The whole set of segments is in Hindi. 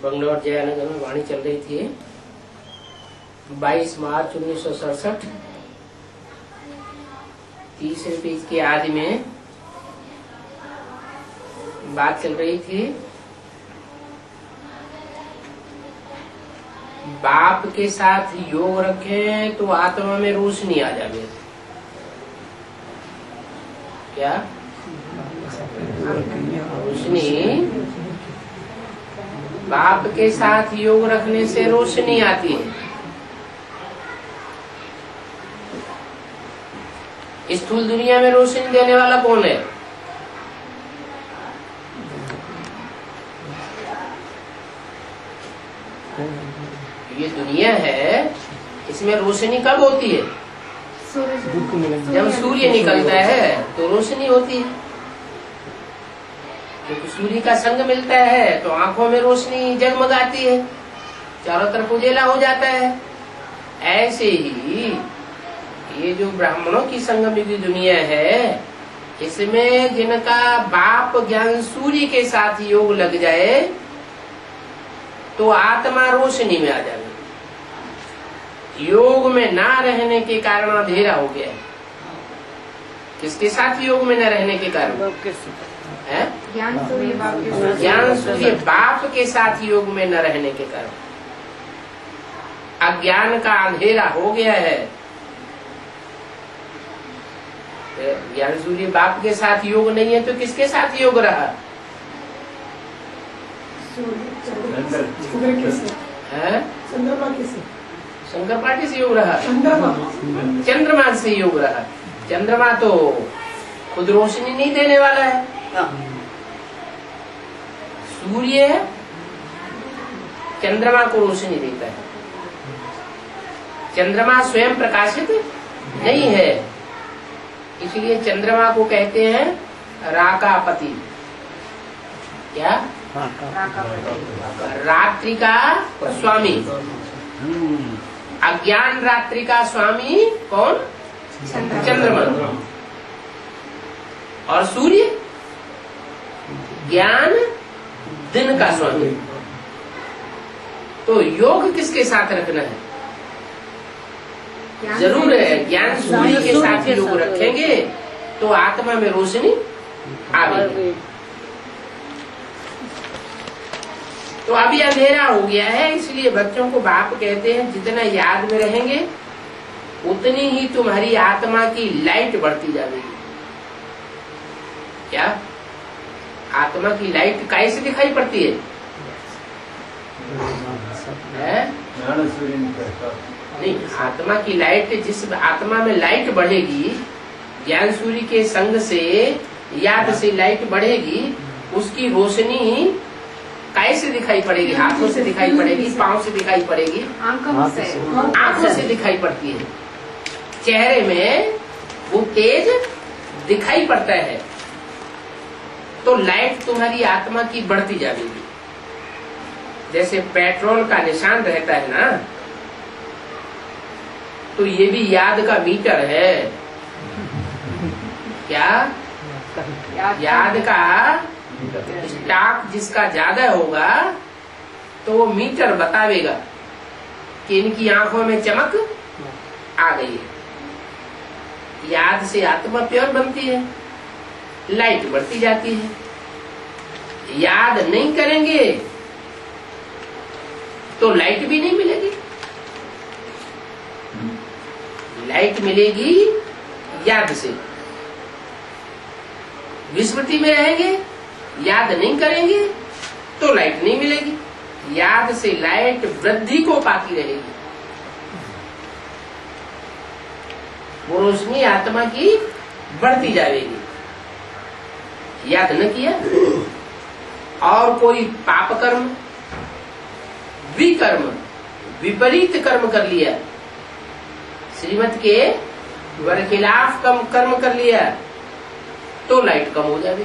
बंगलौर जयानगर में वाणी चल रही थी 22 मार्च 1967 तीसरे पेज के आदि में बात चल रही थी बाप के साथ योग रखें तो आत्मा में रोशनी आ जावे। क्या रोशनी? बाप के साथ योग रखने से रोशनी आती है। स्थूल दुनिया में रोशनी देने वाला कौन है? ये दुनिया है, इसमें रोशनी कब होती है? जब सूर्य निकलता है तो रोशनी होती है। क्योंकि सूर्य का संग मिलता है तो आंखों में रोशनी जगमगाती है, चारों तरफ उजेला हो जाता है। ऐसे ही ये जो ब्राह्मणों की संगम की दुनिया है, इसमें जिनका बाप ज्ञान सूर्य के साथ योग लग जाए तो आत्मा रोशनी में आ जाए। योग में ना रहने के कारण अंधेरा हो गया है। किसके साथ योग में न रहने के कारण? ज्ञान सूर्य बाप के साथ योग में न रहने के कारण अज्ञान का अंधेरा हो गया है। ज्ञान सूर्य बाप के साथ योग नहीं है तो किसके साथ योग रहा? शंकर पाठी से योग रहा, चंद्रमा से योग रहा। चंद्रमा तो खुद रोशनी नहीं देने वाला है। सूर्य चंद्रमा को रोशनी देता है। चंद्रमा स्वयं प्रकाशित नहीं है, इसलिए चंद्रमा को कहते हैं राकापति। क्या? रात्रि का स्वामी। अज्ञान रात्रि का स्वामी कौन? चंद्रमा। और सूर्य ज्ञान दिन का स्वामी। तो योग किसके साथ रखना है? जरूर है, ज्ञान सूर्य के साथ योग रखेंगे तो आत्मा में रोशनी आएगी। तो अभी अंधेरा हो गया है, इसलिए बच्चों को बाप कहते हैं जितना याद में रहेंगे उतनी ही तुम्हारी आत्मा की लाइट बढ़ती जाएगी। क्या? आत्मा की लाइट कैसे दिखाई पड़ती है? नहीं, आत्मा की लाइट, जिस आत्मा में लाइट बढ़ेगी, ज्ञान सूर्य के संग से याद से लाइट बढ़ेगी, उसकी रोशनी कैसे दिखाई पड़ेगी? हाथों से दिखाई पड़ेगी, पांव से दिखाई पड़ेगी, आंखों से दिखाई पड़ती है। चेहरे में वो तेज दिखाई पड़ता है तो लाइट तुम्हारी आत्मा की बढ़ती जाएगी। जैसे पेट्रोल का निशान रहता है ना, तो ये भी याद का मीटर है। क्या? याद का स्टॉक जिसका ज्यादा होगा तो वो मीटर बतावेगा कि इनकी आंखों में चमक आ गई है। याद से आत्मा प्योर बनती है, लाइट बढ़ती जाती है। याद नहीं करेंगे तो लाइट भी नहीं मिलेगी। लाइट मिलेगी याद से। विस्मृति में रहेंगे, याद नहीं करेंगे तो लाइट नहीं मिलेगी। याद से लाइट वृद्धि को पाती रहेगी। वो रोशनी आत्मा की बढ़ती जाएगी। याद न किया और कोई पाप कर्म, विकर्म, विपरीत कर्म कर लिया, श्रीमत के बरखिलाफ कर्म कर लिया तो लाइट कम हो जाएगी।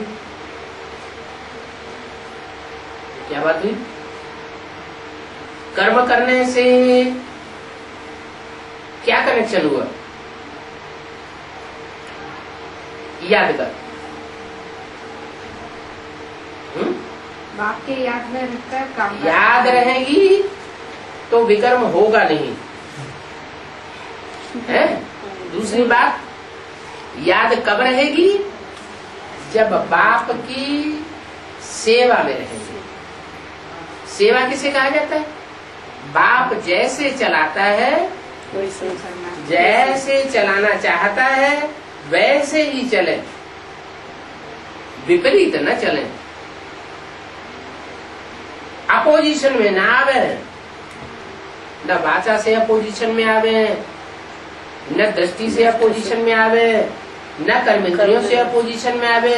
क्या बात हुई? कर्म करने से क्या कनेक्शन हुआ? याद कर। बाप के याद में रहकर काम याद रहेगी तो विकर्म होगा नहीं है। दूसरी बात, याद कब रहेगी? जब बाप की सेवा में रहेंगे। सेवा किसे कहा जाता है? बाप जैसे चलाता है, जैसे चलाना चाहता है वैसे ही चले, विपरीत न चले, अपोजिशन में ना आवे, न वाचा से अपोजिशन में आवे, न दृष्टि से अपोजिशन में आवे, न कर्मेंद्रियों से अपोजिशन में आवे।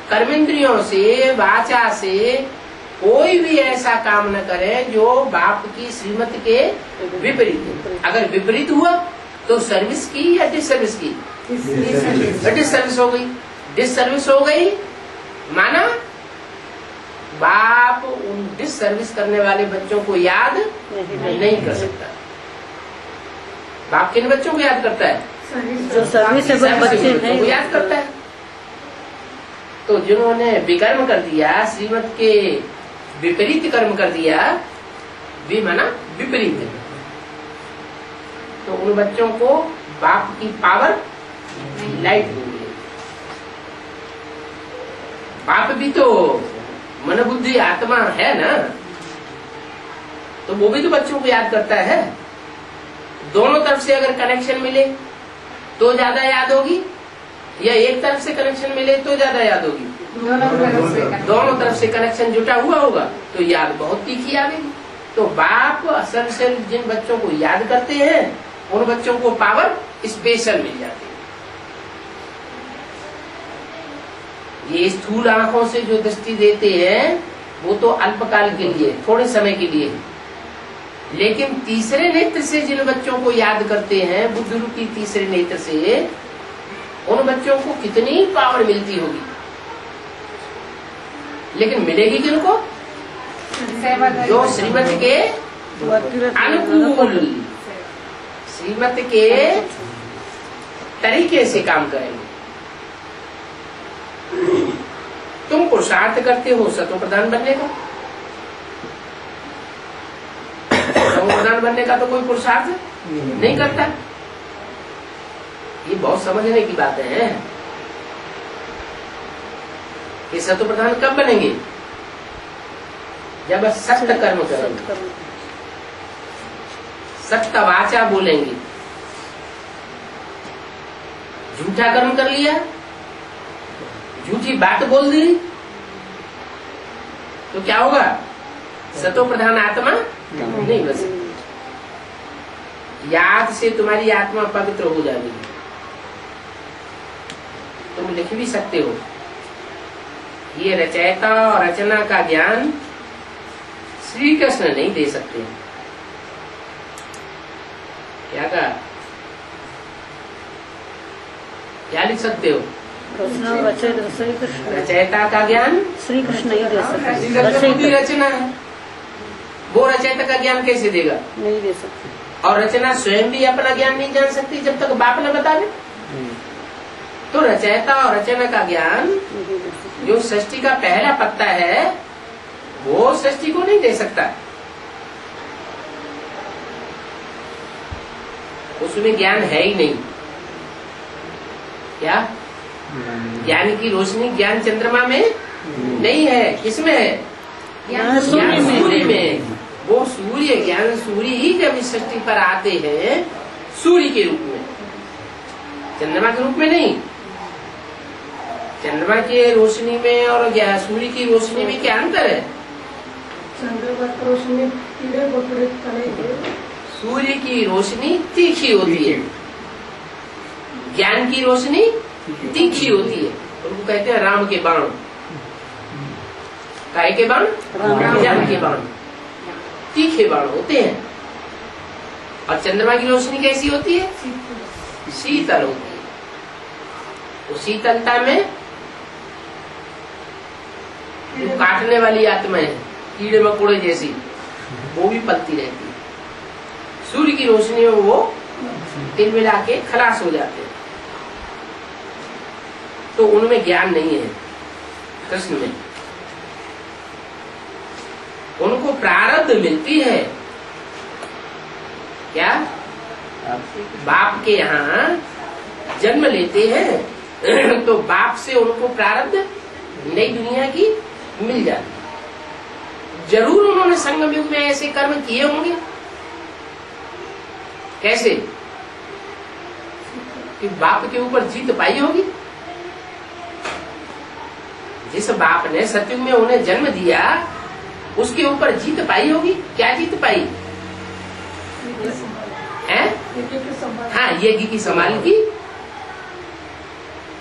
कर्मेंद्रियों से, वाचा से कोई भी ऐसा काम न करे जो बाप की श्रीमत के विपरीत। अगर विपरीत हुआ तो सर्विस की या डिसर्विस की? डिसर्विस हो गई। डिसर्विस हो गई माना बाप उन डिसर्विस करने वाले बच्चों को याद नहीं कर सकता। बाप किन बच्चों को याद करता है? जो सर्विस बच्चे को याद करता है। तो जिन्होंने विकर्म कर दिया, श्रीमत के विपरीत कर्म कर दिया, भी माना विपरीत, तो उन बच्चों को बाप की पावर लाइट हो गई। बाप भी तो मन बुद्धि आत्मा है ना, तो वो भी तो बच्चों को याद करता है। दोनों तरफ से अगर कनेक्शन मिले तो ज्यादा याद होगी, या एक तरफ से कनेक्शन मिले तो ज्यादा याद होगी? दोनों तरफ से कनेक्शन जुटा हुआ होगा तो याद बहुत तीखी आएगी। तो बाप असल से जिन बच्चों को याद करते हैं उन बच्चों को पावर स्पेशल मिल जाती है। ये स्थूल आंखों से जो दृष्टि देते हैं वो तो अल्पकाल के लिए, थोड़े समय के लिए, लेकिन तीसरे नेत्र से जिन बच्चों को याद करते हैं, बुद्ध रूपी तीसरे नेत्र से, उन बच्चों को कितनी पावर मिलती होगी। लेकिन मिलेगी किनको? जो श्रीमत के अनुकूल, श्रीमत के तरीके से काम करेंगे। तुम पुरुषार्थ करते हो सतो प्रधान बनने का, सतो प्रधान बनने का तो कोई पुरुषार्थ नहीं करता। ये बहुत समझने की बातें हैं कि सतो प्रधान कब बनेंगे? जब सत्य कर्म करेंगे, सत्य वाचा बोलेंगे। झूठा कर्म कर लिया, झूठी बात बोल दी तो क्या होगा? सतो प्रधान आत्मा नहीं बन सकती। याद से तुम्हारी आत्मा पवित्र हो जाएगी। तुम लिख भी सकते हो, ये रचयिता और रचना का ज्ञान श्री कृष्ण नहीं दे सकते। क्या कहा? क्या लिख सकते हो? रचयिता का ज्ञान श्री कृष्ण नहीं दे सकते। श्री कृष्ण की रचना है, वो रचयिता का ज्ञान कैसे देगा? नहीं दे सकते। और रचना स्वयं भी अपना ज्ञान नहीं जान सकती जब तक बाप न बता दे। तो रचयिता और रचना का ज्ञान जो सृष्टि का पहला पत्ता है वो सृष्टि को नहीं दे सकता। उसमें ज्ञान है ही नहीं। क्या ज्ञान की रोशनी ज्ञान चंद्रमा में नहीं है, किसमें है? ज्ञान सूर्य में। वो सूर्य, ज्ञान सूर्य ही जब इस सृष्टि पर आते हैं सूर्य के रूप में, चंद्रमा के रूप में नहीं। चंद्रमा की रोशनी में और सूर्य की रोशनी में क्या अंतर है? सूर्य की रोशनी तीखी होती है, ज्ञान की रोशनी तीखी होती है। उनको कहते हैं राम के बाण। काय के बाण? ज्ञान के बाण। तीखे बाण होते हैं। और चंद्रमा की रोशनी कैसी होती है? शीतल होती है। उस शीतलता में जो काटने वाली आत्मा है, कीड़े मकोड़े जैसी, वो भी पलती रहती है। सूर्य की रोशनी में वो तिल मिला के खलास हो जाते हैं। तो उनमें ज्ञान नहीं है, कृष्ण में। उनको प्रारब्ध मिलती है। क्या? बाप के यहाँ जन्म लेते हैं तो बाप से उनको प्रारब्ध नई दुनिया की मिल जाती। जरूर उन्होंने संगम युग में ऐसे कर्म किए होंगे। कैसे? कि बाप के ऊपर जीत पाई होगी। जिस बाप ने सतयुग में उन्हें जन्म दिया उसके ऊपर जीत पाई होगी। क्या जीत पाई है? हाँ, यज्ञ की संभाल की।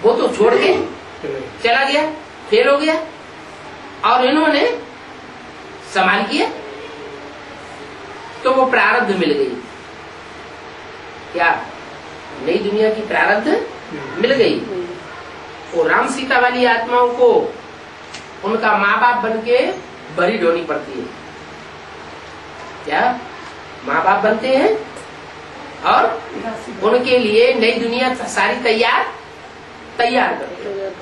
वो तो छोड़ के चला गया, फेल हो गया, और इन्होंने संभाल किया तो वो प्रारब्ध मिल गई। क्या? नई दुनिया की प्रारब्ध मिल गई। वो राम सीता वाली आत्माओं को उनका माँ बाप बन के बलि ढोनी पड़ती है। क्या? माँ बाप बनते हैं और उनके लिए नई दुनिया सारी तैयार करते हैं।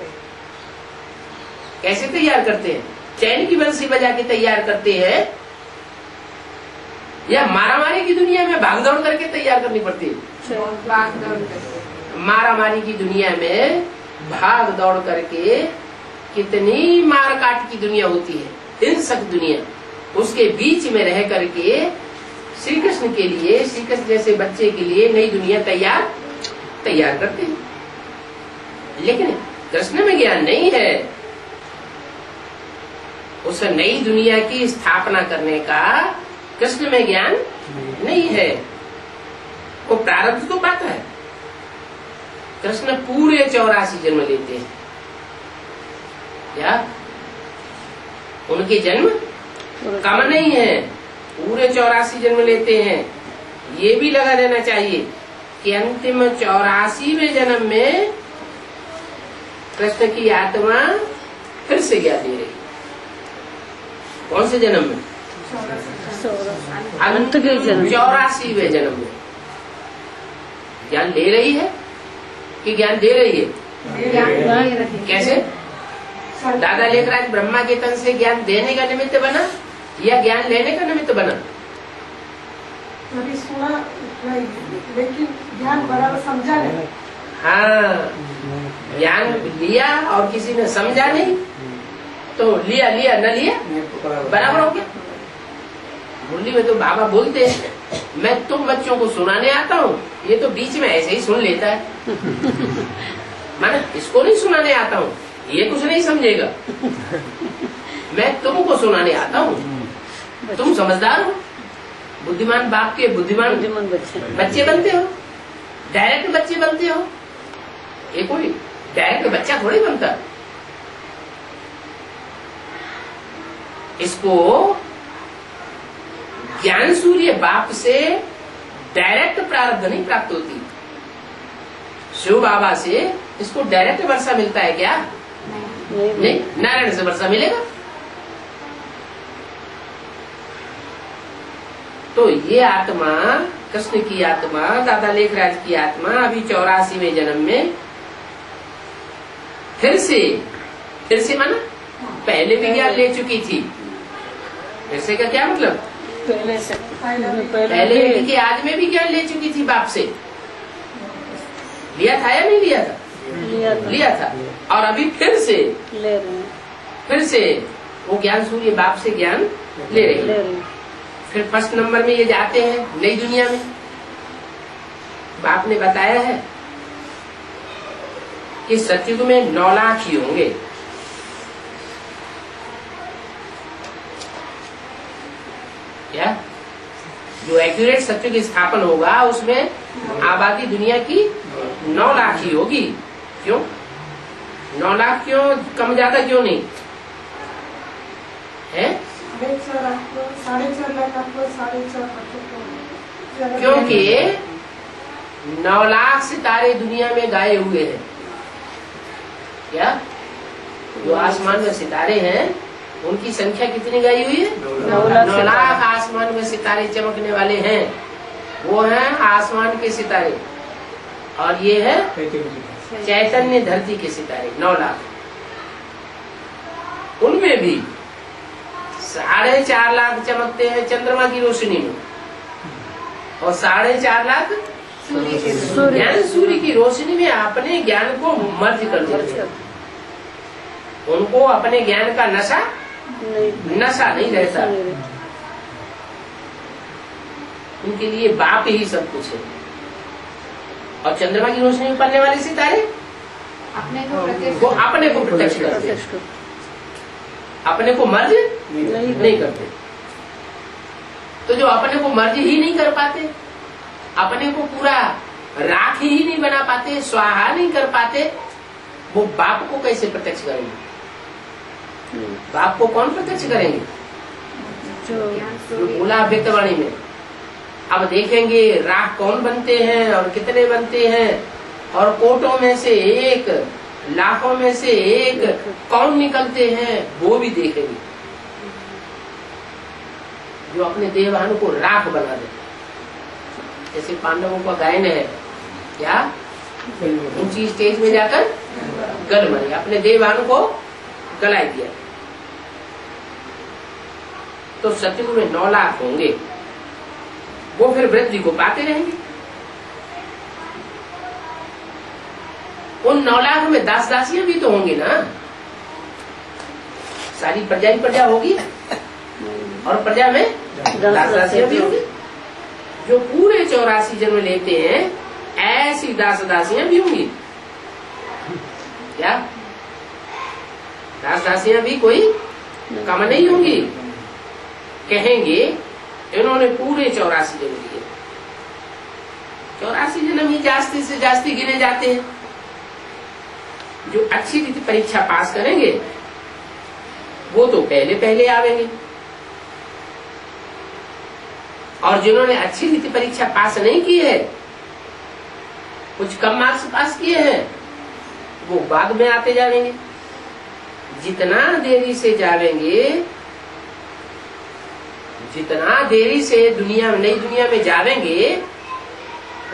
कैसे तैयार करते हैं? चैन की बंसी बजा के तैयार करते हैं, या मारामारी की दुनिया में भागदौड़ करके तैयार करनी पड़ती है? मारामारी की दुनिया में भाग दौड़ करके कितनी मार काट की दुनिया होती है, हिंसक दुनिया, उसके बीच में रह करके श्री कृष्ण के लिए, श्री कृष्ण जैसे बच्चे के लिए नई दुनिया तैयार करते हैं। लेकिन कृष्ण में ज्ञान नहीं है। उस नई दुनिया की स्थापना करने का कृष्ण में ज्ञान नहीं है। वो प्रारब्ध तो पाता है। कृष्ण पूरे 84 जन्म लेते हैं। क्या? उनके जन्म कम नहीं है, पूरे 84 जन्म लेते हैं। ये भी लगा देना चाहिए कि अंतिम 84वें जन्म में कृष्ण की आत्मा फिर से ज्ञान दे रही। कौन से जन्म में? अंत के जन्म, 84वें जन्म में ज्ञान ले रही है कि ज्ञान दे रही है? कैसे? दादा लेखराज ब्रह्मा के तन से ज्ञान देने का निमित्त बना या ज्ञान लेने का निमित्त बना? सुना लेकिन ज्ञान बराबर समझा नहीं। हाँ, ज्ञान लिया और किसी ने समझा नहीं, तो लिया न लिया बराबर हो गया। मुरली में तो बाबा बोलते हैं, मैं तुम बच्चों को सुनाने आता हूँ, ये तो बीच में ऐसे ही सुन लेता है। मैं इसको नहीं सुनाने आता हूँ, ये कुछ नहीं समझेगा। मैं तुमको सुनाने आता हूँ, तुम समझदार हो, बुद्धिमान बाप के बुद्धिमान बच्चे बनते हो, डायरेक्ट बच्चे बनते हो। ये कोई डायरेक्ट बच्चा थोड़ी बनता। इसको ज्ञान सूर्य बाप से डायरेक्ट प्रारब्ध नहीं प्राप्त होती। शिव बाबा से इसको डायरेक्ट वर्षा मिलता है क्या? नहीं, नारायण से वर्षा मिलेगा। तो ये आत्मा, कृष्ण की आत्मा, दादा लेखराज की आत्मा अभी 84वें जन्म में फिर से माना पहले भी ज्ञान ले चुकी थी। फिर से का क्या मतलब? पहले भी कि आज में भी ज्ञान ले चुकी थी बाप से। लिया था या नहीं लिया था? लिया था। और अभी फिर से फिर से वो ज्ञान सूर्य बाप से ज्ञान ले रही। फिर फर्स्ट नंबर में ये जाते हैं नई दुनिया में। बाप ने बताया है कि सतयुग में 9 लाख ही होंगे। क्या? जो एक्यूरेट सतयुग स्थापन होगा उसमें आबादी दुनिया की 9 लाख ही होगी। क्यों 9 लाख? क्यों कम ज्यादा क्यों नहीं है? 4.5 लाख, 4.5 क्योंकि 9 लाख सितारे दुनिया में गाए हुए हैं। क्या? जो आसमान में सितारे हैं उनकी संख्या कितनी गाई हुई है? 9 लाख आसमान में सितारे चमकने वाले हैं। वो हैं आसमान के सितारे, और ये है चैतन्य धरती के सितारे 9 लाख। उनमें भी 4.5 लाख चमकते हैं चंद्रमा की रोशनी में, और 4.5 लाख ज्ञान सूर्य की रोशनी में अपने ज्ञान को मर्ज कर देते हैं। उनको अपने ज्ञान का नशा नहीं रहता। उनके लिए बाप ही सब कुछ है। और चंद्रमा की रोशनी में पड़ने वाले सितारे वो अपने को प्रत्यक्ष करते हैं, अपने को मर्ज नहीं करते। तो जो अपने को मर्ज ही नहीं कर पाते, अपने को पूरा राख ही नहीं बना पाते, स्वाहा नहीं कर पाते, वो बाप को कैसे प्रत्यक्ष करेंगे? बाप को कौन प्रत्यक्ष करेंगे? जो बोला व्यक्तवाणी में। अब देखेंगे राख कौन बनते हैं और कितने बनते हैं, और कोटों में से एक, लाखों में से एक कौन निकलते हैं, वो भी देखेंगे। जो अपने देवान को राख बना दे, जैसे पांडवों का गायन है, क्या ऊंची स्टेज में जाकर गल मरे, अपने देवान को गलाए दिया। तो सतयुग में 9 लाख होंगे, वो फिर वृद्धि को पाते रहेंगे। उन 9 लाख में दास दासियां भी तो होंगी ना, सारी प्रजा ही प्रजा होगी, और प्रजा में दास दासियां भी होंगी। जो पूरे 84 जन्म लेते हैं ऐसी दास दासियां भी होंगी। क्या दास दासियां भी कोई कम नहीं होंगी? कहेंगे इन्होंने पूरे 84 जन्म लिए, 84 जन्म ही जास्ती से जास्ती गिने जाते हैं। जो अच्छी रीति परीक्षा पास करेंगे वो तो पहले पहले आवेंगे, और जिन्होंने अच्छी रीति परीक्षा पास नहीं की है, कुछ कम मार्क्स पास किए हैं, वो बाद में आते जाएंगे। जितना देरी से जावेंगे, जितना देरी से दुनिया में, नई दुनिया में जावेंगे,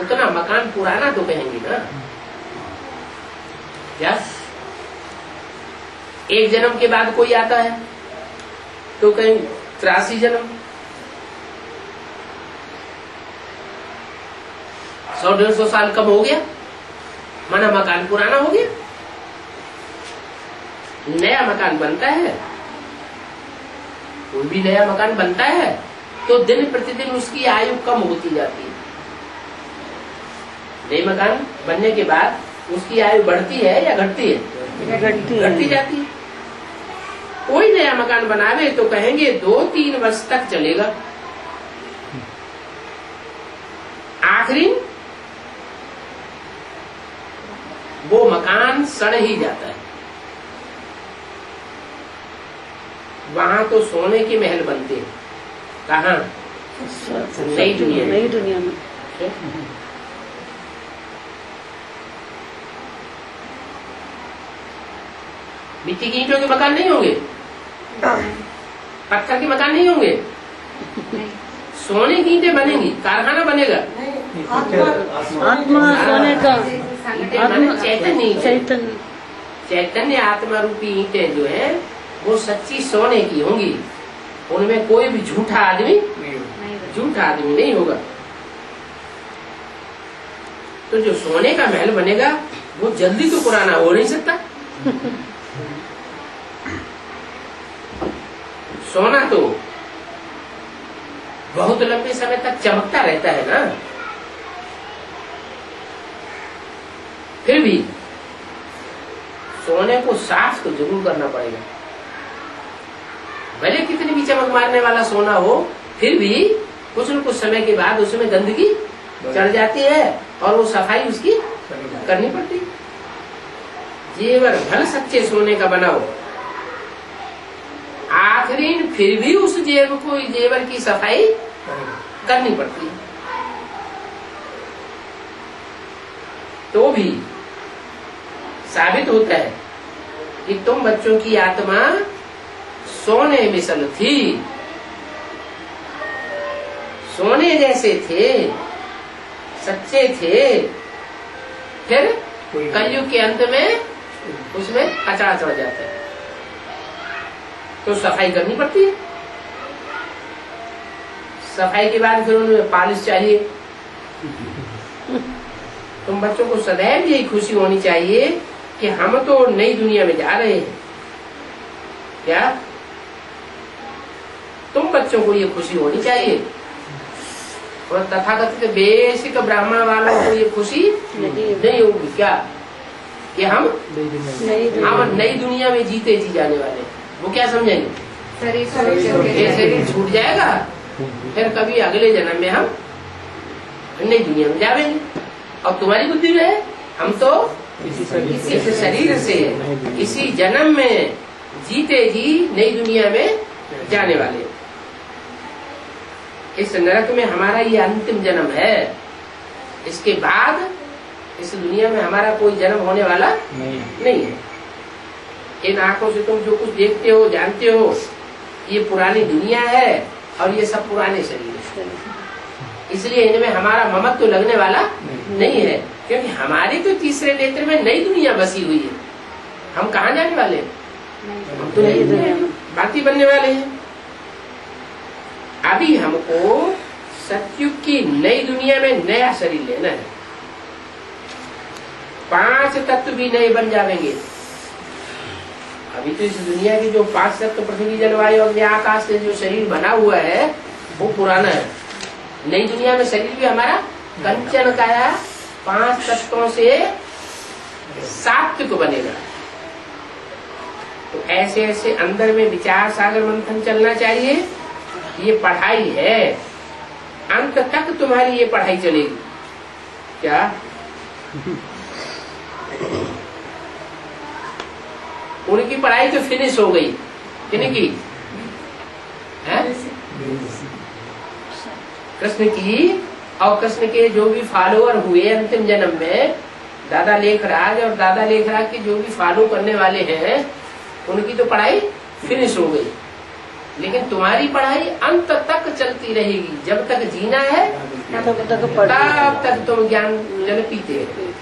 उतना मकान पुराना तो कहेंगे ना। क्या एक जन्म के बाद कोई आता है तो कहीं 83 जन्म, 100-150 साल कम हो गया, माना मकान पुराना हो गया। नया मकान बनता है, कोई भी नया मकान बनता है तो दिन प्रतिदिन उसकी आयु कम होती जाती है। नए मकान बनने के बाद उसकी आयु बढ़ती है या घटती है? घटती जाती है। कोई नया मकान बनावे तो कहेंगे 2-3 वर्ष तक चलेगा, आखिरी वो मकान सड़ ही जाता है। वहां तो सोने के महल बनते हैं, कहाँ? नई दुनिया में। मिट्टी की ईंटों के मकान नहीं होंगे, पत्थर के मकान नहीं होंगे, सोने की ईंटें बनेंगी, कारखाना बनेगा। आत्मा सोने का, चैतन्य आत्मा रूपी ईंटें जो है वो सच्ची सोने की होंगी। उनमें कोई भी झूठा आदमी नहीं होगा। तो जो सोने का महल बनेगा वो जल्दी तो पुराना हो नहीं सकता। सोना तो बहुत लंबे समय तक चमकता रहता है ना। फिर भी सोने को साफ तो जरूर करना पड़ेगा। भले कितनी भी चमक मारने वाला सोना हो, फिर भी कुछ न कुछ समय के बाद उसमें गंदगी चढ़ जाती है और वो सफाई उसकी करनी पड़ती है। जेवर भले सच्चे सोने का बनाओ, आखिरी फिर भी उस जेवर की सफाई करनी पड़ती है। तो भी साबित होता है कि तुम बच्चों की आत्मा सोने मिसल थी, सोने जैसे थे, सच्चे थे। फिर कलयुग के अंत में उसमें कचरा चढ़ जाता है, तो सफाई करनी पड़ती है। सफाई के बाद फिर उन्हें पॉलिश चाहिए। तुम बच्चों को सदैव यही खुशी होनी चाहिए कि हम तो नई दुनिया में जा रहे हैं। क्या तुम बच्चों को ये खुशी होनी चाहिए, और तथाकथित बेसिक ब्राह्मण वालों को ये खुशी नहीं होगी। क्या कि हम नई दुनिया में जीते जी जाने वाले, वो क्या समझेंगे? ये शरीर छूट जाएगा, फिर कभी अगले जन्म में हम नई दुनिया में जाएंगे। और तुम्हारी बुद्धि में है हम तो इस शरीर से इसी जन्म में जीते जी नई दुनिया में जाने वाले। इस नरक में हमारा ये अंतिम जन्म है, इसके बाद इस दुनिया में हमारा कोई जन्म होने वाला नहीं है। इन आंखों से तुम जो कुछ देखते हो जानते हो ये पुरानी दुनिया है और ये सब पुराने शरीर है, इसलिए इनमें हमारा ममत्व तो लगने वाला नहीं है, क्योंकि हमारी तो तीसरे नेत्र में नई दुनिया बसी हुई है। हम कहाँ जाने वाले हैं? हम तो नई दुनिया बाकी बनने वाले हैं। अभी हमको सतयुग की नई दुनिया में नया शरीर लेना है। 5 तत्व भी नए बन जाएंगे। अभी तो इस दुनिया की जो 5 तत्व पृथ्वी जलवायु अग्नि आकाश से जो शरीर बना हुआ है वो पुराना है। नई दुनिया में शरीर भी हमारा कंचन का 5 तत्वों से सात्विक बनेगा। तो ऐसे ऐसे अंदर में विचार सागर मंथन चलना चाहिए। ये पढ़ाई है, अंत तक तुम्हारी ये पढ़ाई चलेगी। क्या उनकी पढ़ाई तो फिनिश हो गई, किनकी? कृष्ण की। और कृष्ण के जो भी फॉलोअर हुए अंतिम जन्म में, दादा लेखराज और दादा लेखराज के जो भी फॉलो करने वाले हैं उनकी तो पढ़ाई फिनिश हो गई। लेकिन तुम्हारी पढ़ाई अंत तक चलती रहेगी। जब तक जीना है तब तक तुम ज्ञान जल पीते रहो।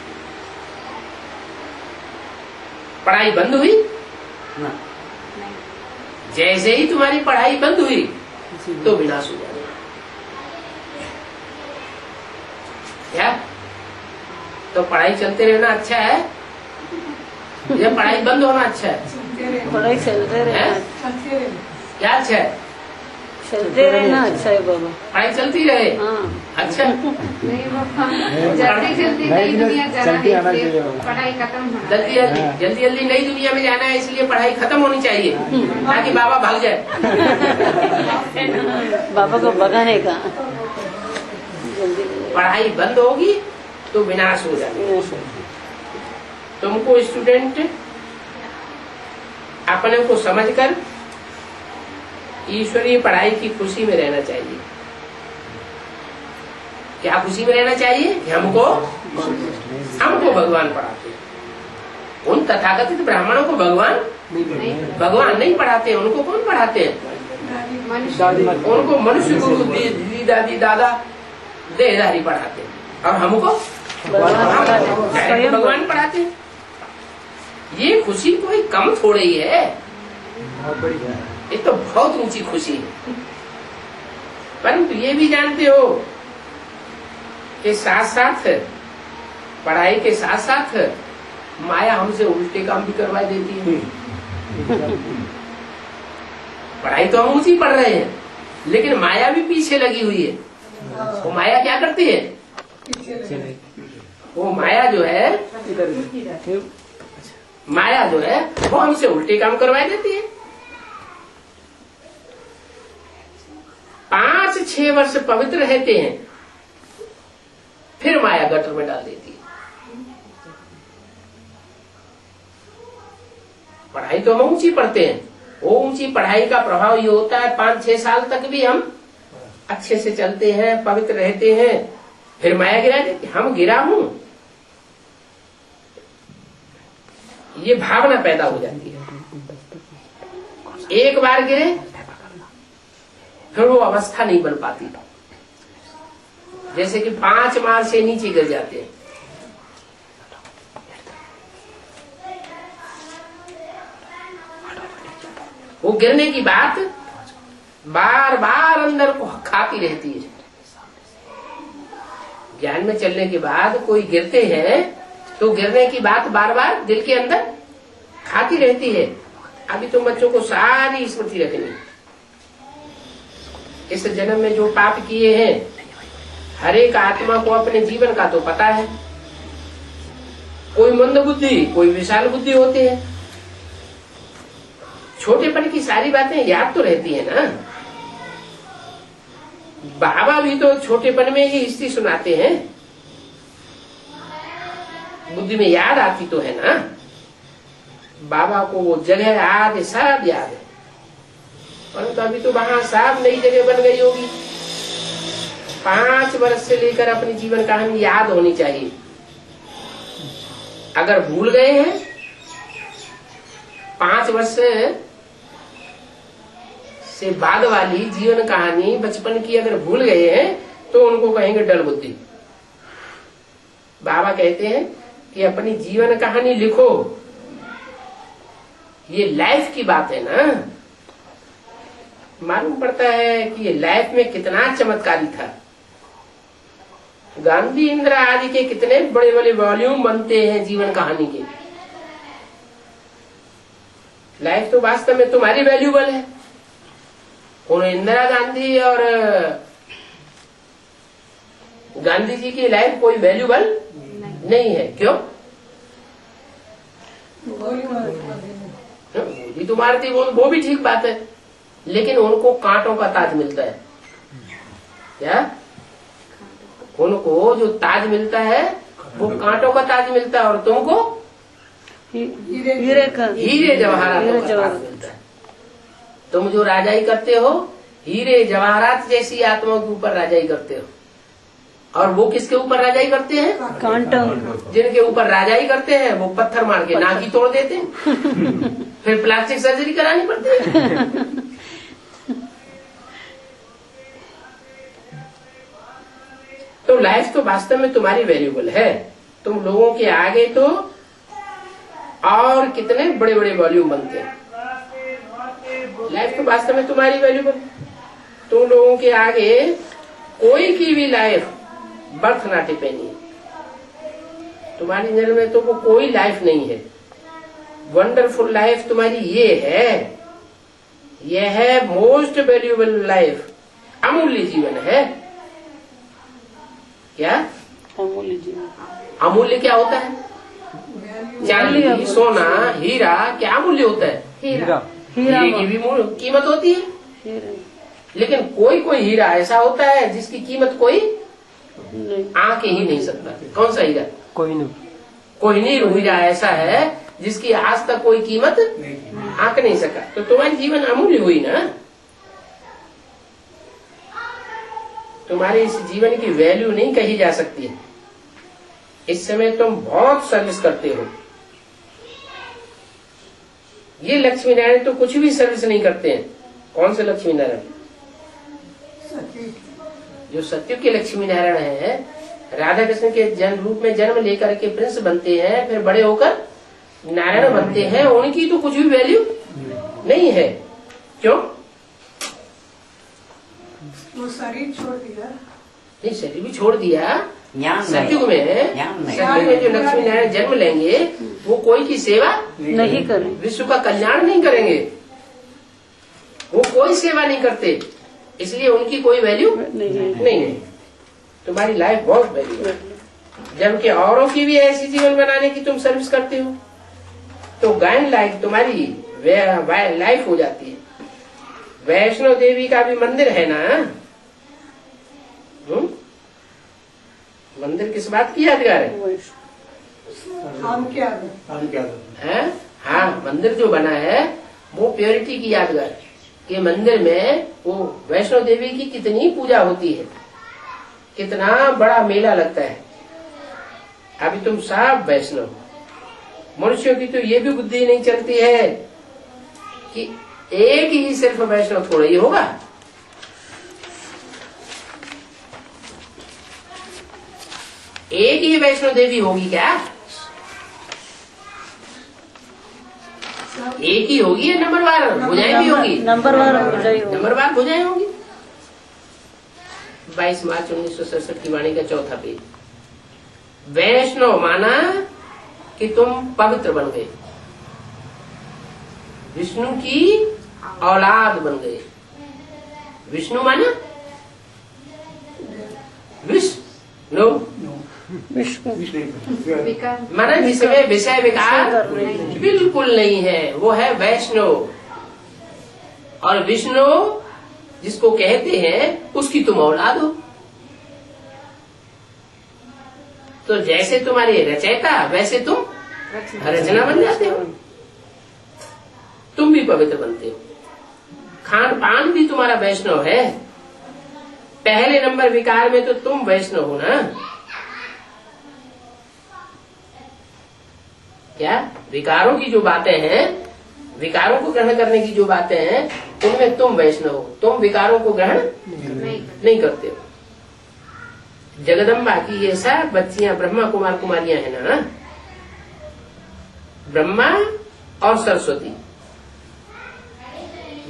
पढ़ाई बंद हुई, जैसे ही तुम्हारी पढ़ाई बंद हुई तो विनाश हो जाएगा। क्या? तो पढ़ाई चलते रहना अच्छा है या पढ़ाई बंद होना अच्छा है? पढ़ाई चलते रहना क्या अच्छा है? चलते रहना अच्छा है बाबा। पढ़ाई चलती रहे। हाँ। अच्छा नहीं बाबा, जल्दी जल्दी नई दुनिया जाना है, इसलिए पढ़ाई खत्म होना जल्दी जल्दी नई दुनिया में जाना है, इसलिए पढ़ाई खत्म होनी चाहिए ताकि बाबा भाग जाए। बाबा को भगाने का। पढ़ाई बंद होगी तो विनाश हो जाएगा। तुमको स्टूडेंट अपने को समझकर ईश्वरीय पढ़ाई की खुशी में रहना चाहिए। क्या खुशी में रहना चाहिए कि हमको भगवान पढ़ाते हैं। उन तथाकथित ब्राह्मणों को भगवान नहीं पढ़ाते हैं। उनको कौन पढ़ाते हैं? उनको मनुष्य गुरु दीदी दादी दादा देहधारी पढ़ाते हैं, और हमको भगवान पढ़ाते हैं। ये खुशी कोई कम थोड़ी ही है, ये तो बहुत ऊंची खुशी है। परंतु ये भी जानते हो कि साथ साथ पढ़ाई के साथ साथ माया हमसे उल्टे काम भी करवा देती है। पढ़ाई तो हम ऊंची पढ़ रहे हैं, लेकिन माया भी पीछे लगी हुई है। वो माया क्या करती है? वो माया जो है वो हमसे उल्टे काम करवा देती है। 5-6 वर्ष पवित्र रहते हैं, फिर माया गटर में डाल देती है। पढ़ाई तो हम ऊंची पढ़ते हैं, वो ऊंची पढ़ाई का प्रभाव ये होता है 5-6 साल तक भी हम अच्छे से चलते हैं, पवित्र रहते हैं, फिर माया गिरा देती। हम गिरा हूं, ये भावना पैदा हो जाती है। एक बार गिरे फिर वो अवस्था नहीं बन पाती। जैसे कि 5 माल से नीचे गिर जाते हैं, वो गिरने की बात बार बार अंदर को खाती रहती है। ज्ञान में चलने के बाद कोई गिरते हैं तो गिरने की बात बार बार दिल के अंदर खाती रहती है। अभी तुम बच्चों को सारी स्मृति रखनी, इस जन्म में जो पाप किए हैं हर एक आत्मा को अपने जीवन का तो पता है। कोई मंद बुद्धि, कोई विशाल बुद्धि होते हैं। छोटेपन की सारी बातें याद तो रहती है ना। बाबा भी तो छोटेपन में ही स्थिति सुनाते हैं, बुद्धि में याद आती तो है ना। बाबा को वो जगह याद, सब याद है, परंतु अभी तो वहां सब नई जगह बन गई होगी। 5 वर्ष से लेकर अपनी जीवन कहानी याद होनी चाहिए। अगर भूल गए हैं 5 वर्ष से बाद वाली जीवन कहानी बचपन की अगर भूल गए हैं तो उनको कहेंगे डल बुद्धि। बाबा कहते हैं कि अपनी जीवन कहानी लिखो, ये लाइफ की बात है ना। मालूम पड़ता है कि ये लाइफ में कितना चमत्कारी था। गांधी, इंदिरा आदि के कितने बड़े बड़े वॉल्यूम बनते हैं जीवन कहानी के। लाइफ तो वास्तव में तुम्हारी वैल्यूबल है। इंदिरा गांधी और गांधी जी की लाइफ कोई वैल्यूबल नहीं है। क्यों? गोली तो मारती, वो भी ठीक बात है, लेकिन उनको कांटों का ताज मिलता है। क्या? उनको जो ताज मिलता है वो कांटों का ताज मिलता है, और तुमको हीरे जवाहरात का ताज मिलता है। तुम जो राजाई करते हो हीरे जवाहरात जैसी आत्माओं के ऊपर राजाई करते हो, और वो किसके ऊपर राजाई करते हैं? कांटों। जिनके ऊपर राजाई करते हैं वो पत्थर मार के नाक ही तोड़ देते हैं। फिर प्लास्टिक सर्जरी करानी पड़ती है। तो लाइफ तो वास्तव में तुम्हारी वैल्यूबल है। तुम लोगों के आगे तो और कितने बड़े बड़े वॉल्यूम बनते हैं। लाइफ तो वास्तव में तुम्हारी वैल्यूबल। तुम लोगों के आगे कोई की भी लाइफ बर्थ ना टिपेनी है। तुम्हारी नजर में तो वो कोई लाइफ नहीं है। वंडरफुल लाइफ तुम्हारी ये है मोस्ट वैल्यूबल लाइफ, अमूल्य जीवन है। क्या अमूल्य जीवन? अमूल्य क्या होता है? चांदी, सोना, हीरा क्या अमूल्य होता है? हीरा की भी कीमत होती है, लेकिन कोई कोई हीरा ऐसा होता है जिसकी कीमत कोई आंक ही नहीं सकता। कौन सा हीरा? कोहिनूर हीरा ऐसा है जिसकी आज तक कोई कीमत आंक नहीं सका। तो तुम्हारी जीवन अमूल्य हुई ना। तुम्हारे इस जीवन की वैल्यू नहीं कही जा सकती है। इस समय तुम बहुत सर्विस करते हो। ये लक्ष्मी नारायण तो कुछ भी सर्विस नहीं करते हैं। कौन से लक्ष्मी नारायण? जो सत्युग के लक्ष्मी नारायण है, राधा कृष्ण के जन्म रूप में जन्म लेकर के प्रिंस बनते हैं, फिर बड़े होकर नारायण बनते हैं, उनकी तो कुछ भी वैल्यू नहीं है। क्यों? वो शरीर छोड़ दिया। नहीं, शरीर भी छोड़ दिया। सत्युग में जो लक्ष्मी नारायण जन्म लेंगे वो कोई की सेवा नहीं करें, विश्व का कल्याण नहीं करेंगे। वो कोई सेवा नहीं करते, इसलिए उनकी कोई वैल्यू नहीं है। तुम्हारी लाइफ बहुत वैल्यू है। जबकि औरों की भी ऐसी जीवन बनाने की तुम सर्विस करते हो, तो गायन लाइफ तुम्हारी लाइफ हो जाती है। वैष्णो देवी का भी मंदिर है ना। मंदिर किस बात की यादगार है? हम क्या है? हाँ, मंदिर जो बना है वो प्योरिटी की यादगार है कि मंदिर में वो वैष्णो देवी की कितनी पूजा होती है, कितना बड़ा मेला लगता है। अभी तुम सब वैष्णव, मनुष्यों की तो ये भी बुद्धि नहीं चलती है कि एक ही सिर्फ वैष्णव थोड़ा ही होगा। एक ही वैष्णो देवी होगी क्या? एक ही होगी या नंबरवार भुजाएं भी होगी? नंबरवार भुजाएं होगी। नंबरवार भुजाएं होंगी। 22 मार्च 1967 की वाणी का चौथा पेज। वैष्णव माना कि तुम पवित्र बन गए, विष्णु की औलाद बन गए। विष्णु माना विष्णु विकार माना जिसमें विषय विकार बिल्कुल नहीं है, वो है वैष्णव। और विष्णु जिसको कहते हैं उसकी तुम औलाद हो। तो जैसे तुम्हारे रचयिता वैसे तुम रचना बन जाते हो, तुम भी पवित्र बनते हो। खान पान भी तुम्हारा वैष्णव है। पहले नंबर विकार में तो तुम वैष्णव हो ना। क्या विकारों की जो बातें हैं, विकारों को ग्रहण करने की जो बातें हैं, उनमें तुम वैष्णव हो। तुम विकारों को ग्रहण नहीं करते हो। जगदम्बा की ये सब बच्चियां ब्रह्मा कुमार कुमारियां हैं ना, ब्रह्मा और सरस्वती,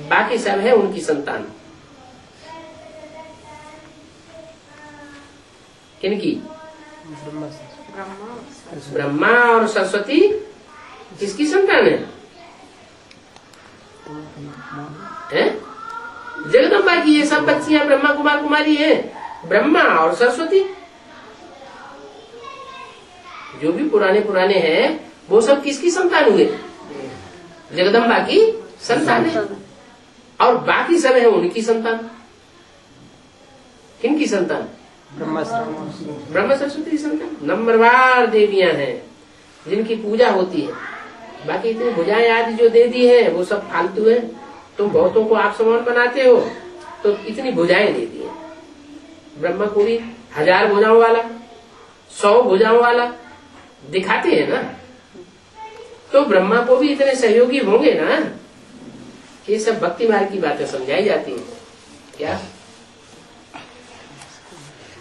बाकी सब है उनकी संतान। किनकी? ब्रह्मा और सरस्वती किसकी संतान है? जगदम्बा की ये सब बच्चियां ब्रह्मा कुमार कुमारी हैं, ब्रह्मा और सरस्वती। जो भी पुराने हैं वो सब किसकी संतान हुए? जगदम्बा की संतान है। और बाकी सब है उनकी संतान। किनकी संतान? ब्रह्मा सरस्वती की संतान। नंबरवार देवियां हैं जिनकी पूजा होती है। बाकी इतनी भुजाएं आदि जो दे दी है वो सब फालतू है। तुम बहुतों को आप समान बनाते हो तो इतनी भुजाएं दे दी है। ब्रह्मा को भी 1000 भुजाओं वाला, 100 भुजाओं वाला दिखाते हैं ना। तो ब्रह्मा को भी इतने सहयोगी होंगे ना। ये सब भक्ति मार्ग की बातें समझाई जाती है। क्या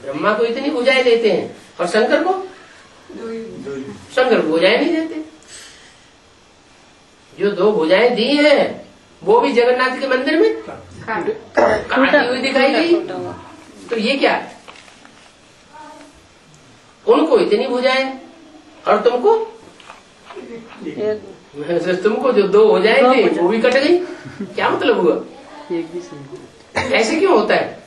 ब्रह्मा को इतनी भुजाएं देते हैं और शंकर को भुजाएं नहीं देते। जो 2 भुजाएं दी हैं वो भी जगन्नाथ के मंदिर में काटी हुई दिखाई गई। तो ये क्या? उनको इतनी भुजाएं और तुमको जो 2 भुजाएं थी वो भी कट गई। क्या मतलब हुआ? ऐसे क्यों होता है?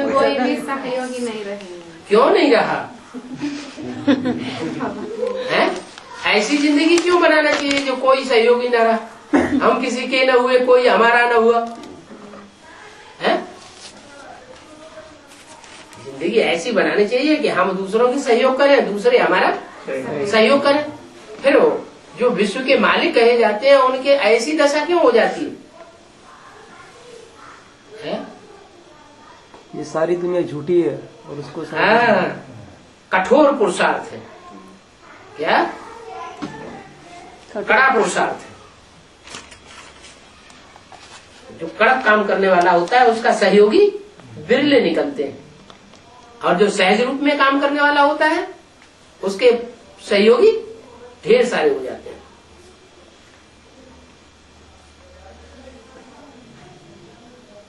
कोई भी सहयोगी नहीं रहे। क्यों नहीं रहा है? ऐसी जिंदगी क्यों बनाना चाहिए जो कोई सहयोगी न रहा? हम किसी के न हुए, कोई हमारा न हुआ है। जिंदगी ऐसी बनानी चाहिए कि हम दूसरों की सहयोग करें, दूसरे हमारा सहयोग करें। फिर जो विश्व के मालिक कहे जाते हैं उनके ऐसी दशा क्यों हो जाती है? ये सारी दुनिया झूठी है और उसको कठोर पुरुषार्थ है। क्या? कड़ा पुरुषार्थ है। जो कड़क काम करने वाला होता है उसका सहयोगी बिरले निकलते हैं, और जो सहज रूप में काम करने वाला होता है उसके सहयोगी ढेर सारे हो जाते हैं।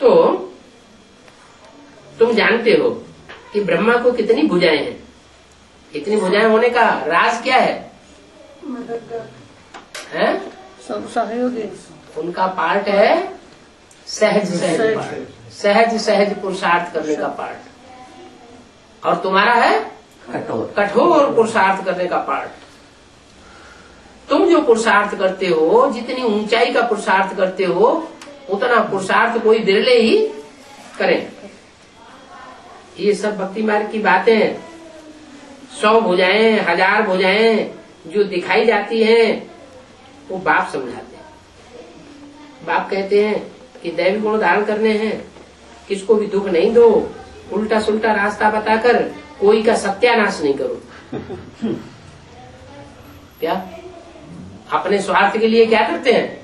तो तुम जानते हो कि ब्रह्मा को कितनी भुजाएं हैं। इतनी भुजाएं होने का राज क्या है? सब सहयोगी। उनका पार्ट है सहज पुरुषार्थ करने का पार्ट, और तुम्हारा है कठोर पुरुषार्थ करने का पार्ट। तुम जो पुरुषार्थ करते हो, जितनी ऊंचाई का पुरुषार्थ करते हो, उतना पुरुषार्थ कोई बिरले ही करे। ये सब भक्ति मार्ग की बातें हैं। 100 भुजाएं, 1000 भुजाएं जो दिखाई जाती हैं वो बाप समझाते हैं। बाप कहते हैं कि दैवी गुण धारण करने हैं, किसको भी दुख नहीं दो, उल्टा सुल्टा रास्ता बताकर कोई का सत्यानाश नहीं करो। क्या अपने स्वार्थ के लिए क्या करते हैं?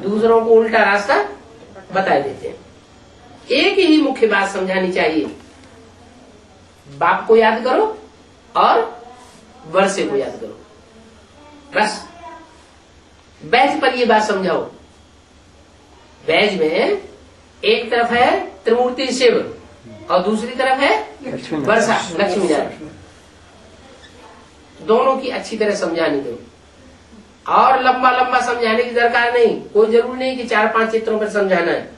दूसरों को उल्टा रास्ता बता देते हैं। एक ही मुख्य बात समझानी चाहिए, बाप को याद करो और वर्षे को याद करो, बस। बैज पर ये बात समझाओ। बैज में एक तरफ है त्रिमूर्ति शिव और दूसरी तरफ है वर्षा लक्ष्मी नारायण। दोनों की अच्छी तरह समझानी दो और लंबा लंबा समझाने की दरकार नहीं। कोई जरूर नहीं कि 4-5 चित्रों पर समझाना है।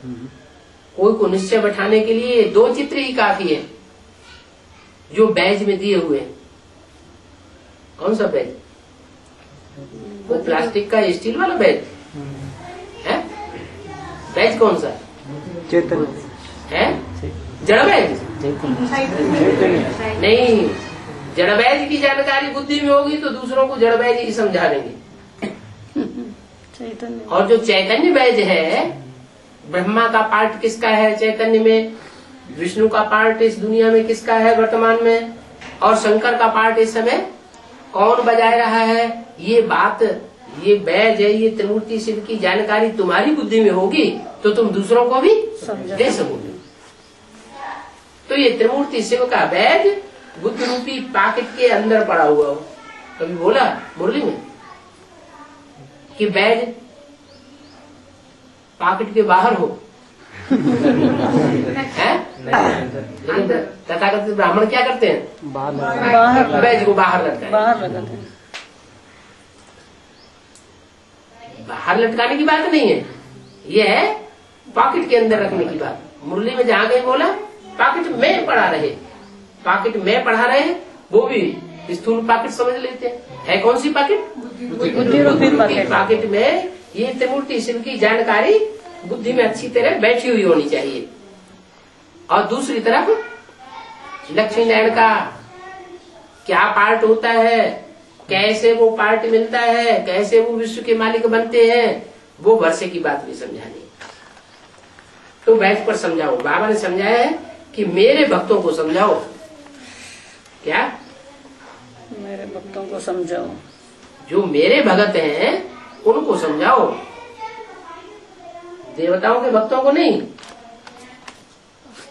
कोई को निश्चय बैठाने के लिए 2 चित्र ही काफी है जो बैज में दिए हुए हैं। कौन सा बैज? वो प्लास्टिक का स्टील वाला बैज है? बैज कौन सा चैतन्य है? जड़ बैज नहीं। जड़ बैज की जानकारी बुद्धि में होगी तो दूसरों को जड़ बैज ही समझा देंगे। चैतन्य। और जो चैतन्य बैज है, ब्रह्मा का पार्ट किसका है चैतन्य में, विष्णु का पार्ट इस दुनिया में किसका है वर्तमान में, और शंकर का पार्ट इस समय कौन बजाय रहा है, ये बात, ये बैज है, ये त्रिमूर्ति शिव की जानकारी तुम्हारी बुद्धि में होगी तो तुम दूसरों को भी दे सकोगे। तो ये त्रिमूर्ति शिव का बैज बुद्ध रूपी पॉकेट के अंदर पड़ा हुआ हो। कभी बोला मुरली में कि बैज पॉकेट के बाहर हो है? लेकिन तथाकथित ब्राह्मण क्या करते हैं? बाहर बैज को बाहर लटकाते हैं। बाहर लगाते हैं। बाहर लटकाने की बात नहीं है, ये है पॉकेट के अंदर रखने की बात। मुरली में जहाँ गए बोला पॉकेट में पड़ा रहे, पॉकेट में पढ़ा रहे, वो भी स्थूल पॉकेट समझ लेते हैं। है कौन सी पॉकेट? बुद्धि रूपी पॉकेट। पॉकेट में ये त्रिमूर्ति शिव की जानकारी बुद्धि में अच्छी तरह बैठी हुई होनी चाहिए। और दूसरी तरफ लक्ष्मी नारायण का क्या पार्ट होता है, कैसे वो पार्ट मिलता है, कैसे वो विश्व के मालिक बनते हैं, वो वर्षे की बात भी समझानी। तो बैठ पर समझाओ। बाबा ने समझाया है कि मेरे भक्तों को समझाओ। क्या? मेरे भक्तों को समझाओ। जो मेरे भगत हैं उनको समझाओ, देवताओं के भक्तों को नहीं,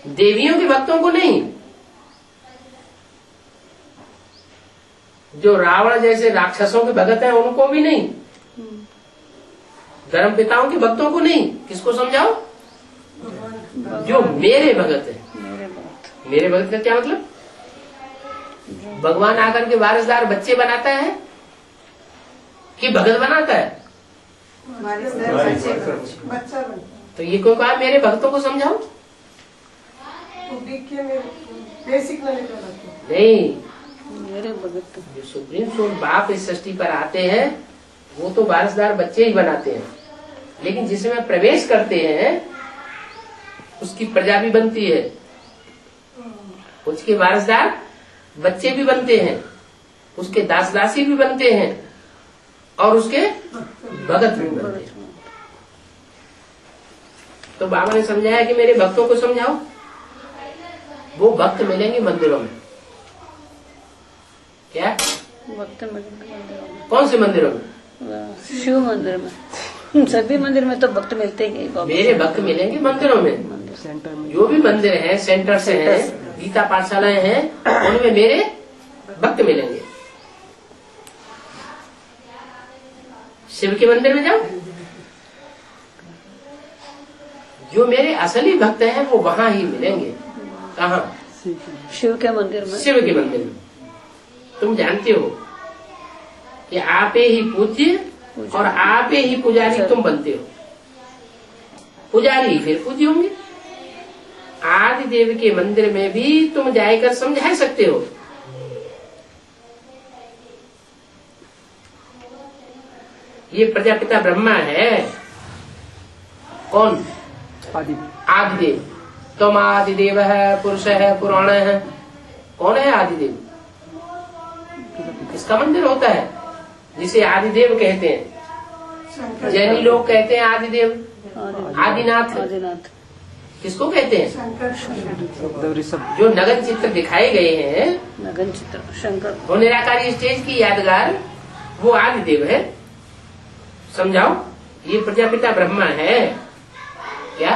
देवियों के भक्तों को नहीं। जो रावण जैसे राक्षसों के भगत हैं उनको भी नहीं, धर्म पिताओं के भक्तों को नहीं। किसको समझाओ? जो मेरे भगत है। मेरे भक्त। मेरे भगत का क्या मतलब? भगवान आकर के वारिसदार बच्चे बनाता है कि भगत बनाता है? बच्चा बन तो ये कोई कहा मेरे भक्तों को समझाओ? तो देखिए मेरे बेसिक नॉलेज वाला नहीं, मेरे भक्त। जो सुप्रीम सोल बाप इस सृष्टि पर आते हैं वो तो वारिसदार बच्चे ही बनाते हैं, लेकिन जिसमें प्रवेश करते हैं उसकी प्रजा भी बनती है, उसके वारिसदार बच्चे भी बनते हैं, उसके दास दासी भी बनते हैं और उसके भगत भी बनते हैं। तो बाबा ने समझाया कि मेरे भक्तों को समझाओ। वो भक्त मिलेंगे मंदिरों में। क्या? भक्त मंदिरों में। कौन से मंदिरों में? शिव मंदिर में। सभी मंदिर में तो भक्त मिलते ही हैं। मेरे भक्त मिलेंगे मंदिरों में। सेंटर में जो भी मंदिर हैं, सेंटर्स हैं, गीता पाठशालाएं हैं, उनमें मेरे भक्त मिलेंगे। शिव के मंदिर में जाओ, जो मेरे असली भक्त हैं वो वहां ही मिलेंगे। कहाँ? शिव के मंदिर में। शिव के मंदिर में। तुम जानते हो कि आप ही पूज्य और आप ही पुजारी तुम बनते हो। पुजारी फिर पूज्य होंगे। आदि देव के मंदिर में भी तुम जाकर समझा सकते हो। ये प्रजापिता ब्रह्मा है। कौन? आदिदेव। तुम आदिदेव है, पुरुष है, पुराण है। कौन है आदिदेव? इसका मंदिर होता है जिसे आदिदेव कहते हैं। जैनी लोग कहते हैं आदिदेव, आदिनाथ। आदिनाथ किसको कहते हैं? शंकर। ऋषभ जो नगन चित्र दिखाए गए हैं, नगन चित्र शंकर। वो निराकारी स्टेज की यादगार, वो आदिदेव है। समझाओ, ये प्रजापिता ब्रह्मा है। क्या?